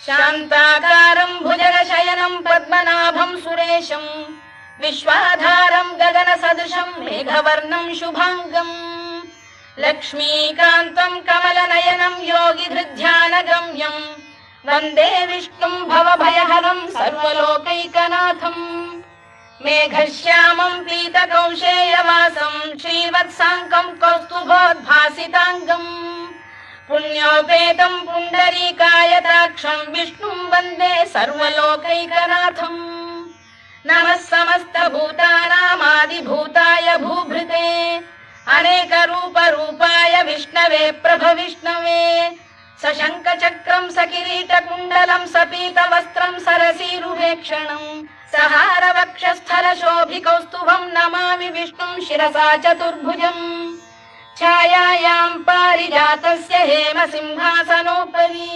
शान्ताकारं भुजगशयनं पद्मनाभं सुरेशं विश्वाधारं गगनसदृशं मेघवर्णं शुभांगम् लक्ष्मीकान्तं कमलनयनं योगिधृध्यानगम्यं वन्दे विष्णुं भवभयहरं सर्वलोकैकनाथं मेघश्यामं पीतकौशेयवासं श्रीवत्साङ्कं कौस्तुभोद्भासिताङ्गम् पुण्योपेतं पुण्डरीकायताक्षं विष्णुं वन्दे सर्वलोकैकनाथम् नमः समस्तभूतानामादिभूताय भूभृते अनेकरूपरूपाय विष्णवे प्रभविष्णवे सशङ्खचक्रं सकिरीटकुण्डलं सपीतवस्त्रं सरसीरुहेक्षणं सहारवक्षस्थलशोभिकौस्तुभं नमामि विष्णुं शिरसा चतुर्भुजम् छायायां पारिजातस्य हेमसिंहासनोपरि